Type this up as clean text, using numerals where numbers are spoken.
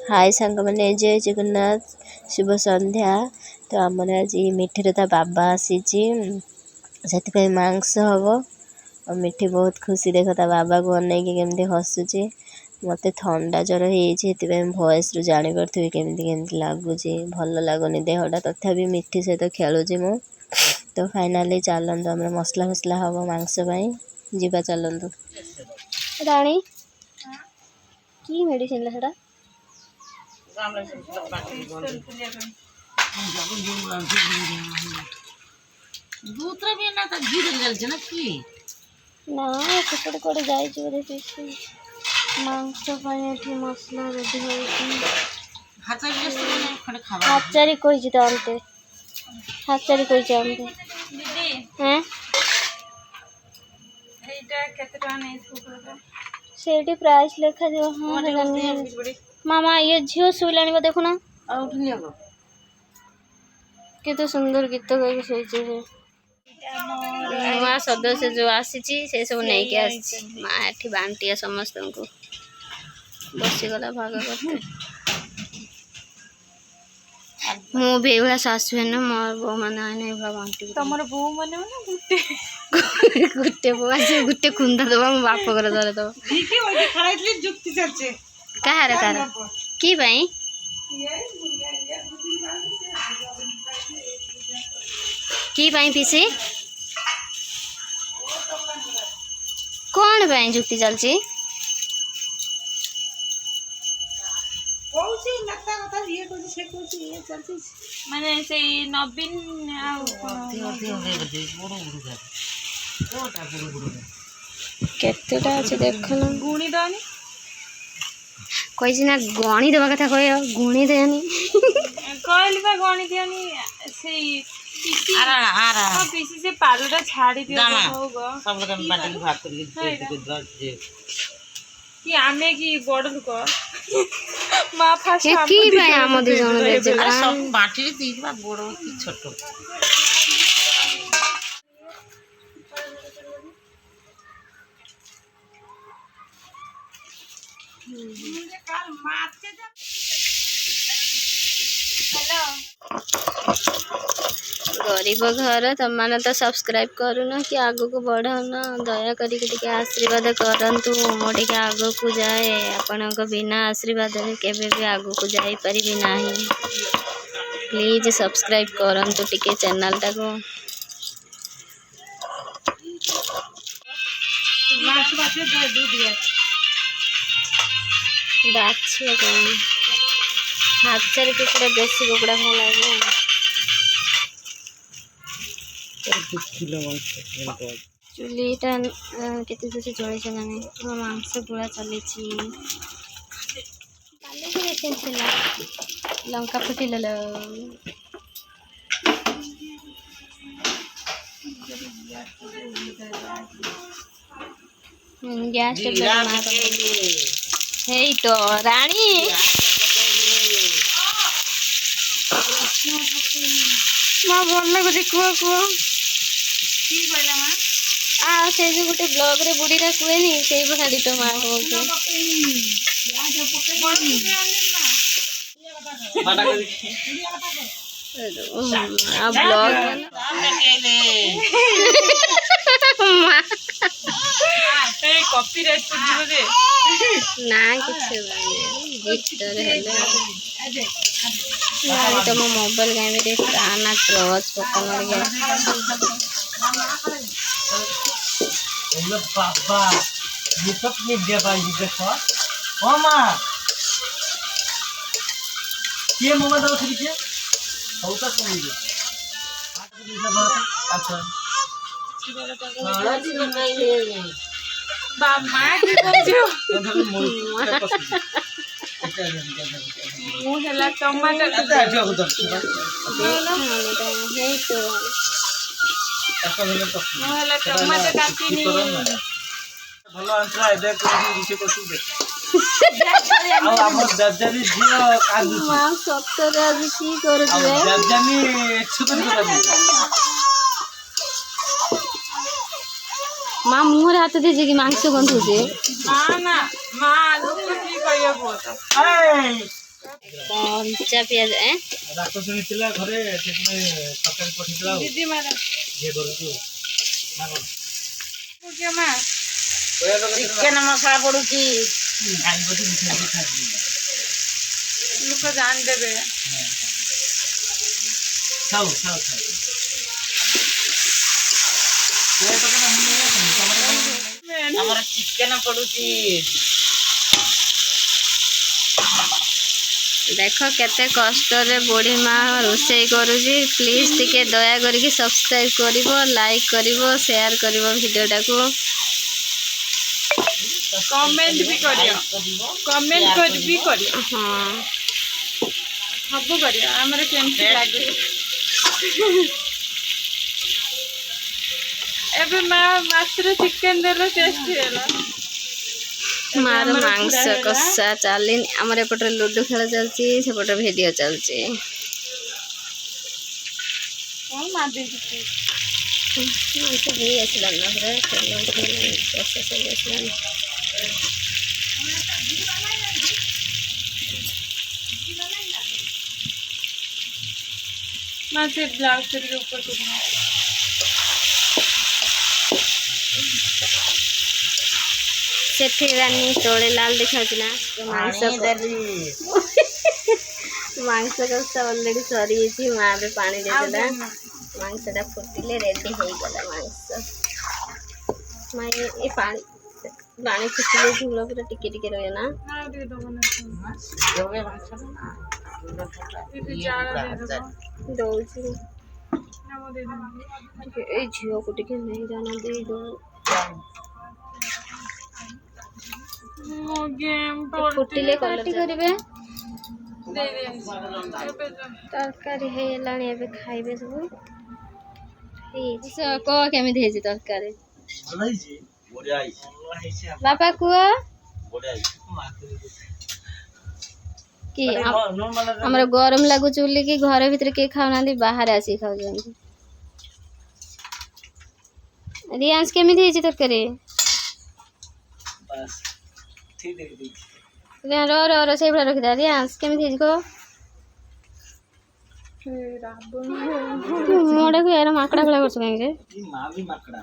हाय सांग मैंने जय जगन्नाथ शुभ संध्या। तो आमर आज मिठी ता बाबा आसी से मांस हम और मिठी बहुत खुशी देख ता बाबा को अनेक केमती हसुची। मत ठंडा जर होस रु जापरि केमती लगुच भल लगुनि देहटा तथापि मिठी सहित खेलुची मु। तो फाइनाली चलतु आम मसला फसला हम मांस जीवा चलतु। राणी की मेडिसिन सेटा दूसरा भी ना तो गिर गल छ ना की ना सेपटे कोडे जाई छ बोले फिश मांस पाए मसला रेडी होई हाचारी जस्तो ने खडे खावा हाचारी कोई छ आनते हाचारी कोई छ आनते दीदी हैं एटा केते टका नै स्कूटर सेठी प्राइस लेखा दियो। हां मामा ये झियो सुलानी को देखो ना आ उठनी हो केते सुंदर गीत गाई सही छे। नुआ सदस्य जो आसी से सब नहीं के आसी माँ एठी बांटिया समस्त को बसी गला भाग करते मु भी एभा सासु है ना मोर बो माने आने एभा बांटी तमर बो माने ना गुटे गुटे बो आसी गुटे खुंदा दबा मो बाप कर दरे तो ठीक है ओदी खराइतले जुक्ति चलचे कहार की भाई की भाई पीसी कौन भाई जुक्ति चलची कोसी नता नता ये कोसी से कोसी ये चलची माने से नवीन आ केतेटा अछि देखन गुणी दानी कहि ना गणी देबा कथा कह गुणी देनी कहली बा गणी दियानी से पीसी आरा पीसी से पालुटा छाड़ी दियो होगा सब लोग बाटी भात करके दे जे कि आमे की बड़ लोक मा फास्ट की भाई हम दि जण दे अरे सब बाटी दी बा बड़ की छोट गरीब घर तुमने तो सब्सक्राइब करूना कि आगो को बढ़ाना दया करके आशीर्वाद करंतु मोटे आगो को जाए आपण बिना आशीर्वाद केबे भी आगो को जाई परिबी नाही। प्लीज सब्सक्राइब करंतु टिके चैनल टा को बाछिए कौन हाथ कुकड़ा देसी कुकड़ा भल लगे चुलीटा केते जैसे जड़े चलाने मांस गुड़ा चली लंका फुटी लो गैस हे तो रानी माँ भल लगुच कुह कुह आ से जो गोटे ब्लॉग रे बुढ़ीरा कुएनी से भाड़ी तो माँ बोलते आ ब्लॉग कॉपीराइट कर दे ना किछ गिफ्टर हेले यार तुम मोबाइल गेम रे गाना क्रॉस पकड़ गया ओले बाबा ये सब ने दे भाई देखो ओ मां ये मोबाइल दो ठीक है होता सुन दे अच्छा बा मां की बोलजो मु हला टमाटर अच्छा जो उधर हे तो मु हला टमाटर काटिनी भलो आंसर एबे कोई रिसे कोसी दे आ हमर दर्जनी जियो कादु मां सप्तर आज की कर आ दिए दर्जनी छुतन कर दे मां मुहर हाथ दे जे कि मांस गंधु जे ना ना मां लोग की कहियो बोलता ए कंचा पियाज ରାକ୍ଷସଣୀ ଥିଲା ଘରେ ସେଥିପାଇଁ ତରକାରୀ ପଠେଇଥିଲା ଆଉ दीदी मारा ଇଏ କରୁଛୁ ନା କଣ पूजा मां ଚିକେନ ମସଲା ପଡୁଛି ଖାଇବଟି ମିଠା ଖାଇବି लोग जान देबे ଖାଉ ଖାଉ ଖାଉ ଏ ତ କେନ ମୁଁ ଆମର ଚିକେନ ପଡୁଛି देख केते कष्ट रे बुढ़ी माँ रोषे करुँची प्लीज टिके दया करके सब्सक्राइब करिवो लाइक करिवो शेयर करिवो वीडियोटा को कमेंट भी करियो कमेंट कर भी करियो हाँ सब करियो हमर केमती लागे एबे मां मात्र चिकन देलो टेस्टी होला मार मांस कषा चली आमर एपटे लुडो खेल चलती सेपटे भिडियो चलती कौन मार दे मांस भी आसला ना कषा सब आसला मां से ब्लाउज के ऊपर करना सेठी रानी तोड़े लाल दिखाउला मांस मांस कषा ऑलरेडी सरी छि मां बे पानी दे देला मांसटा फुटिले रेडी हो गला मांस मां ए पानी फुटिले झूला पूरा टिके टिके रहे ना ना दे दो ना ଯୋଗେ ମାଂସ दीदी जाड़ा दे दो दौची ना वो दे दो ए झियो को टिके नहीं जाना दे दो मो गेम फुटिले काटी करिवे दे दे तरकारी है लाणी एबे खाइबे सब से को केमिति हेछि तरकारी ଭଲ ହେଇଛି ବଢିଆ ହେଇଛି ଭଲ ହେଇଛି बापा कुआ ବଢିଆ ହେଇଛି कि ନର୍ମାଲ हमर गरम लागु चुली कि घर भीतर के खाउना बाहर आसी खाउ जंती रियांश केमिति हेछि तरकारी बस ठीक देख देख रो से भला रखि दा रियांश केमिति हेछि को राबन मोडा को यार माकड़ा भला करछ काहे ई माँ भी माकड़ा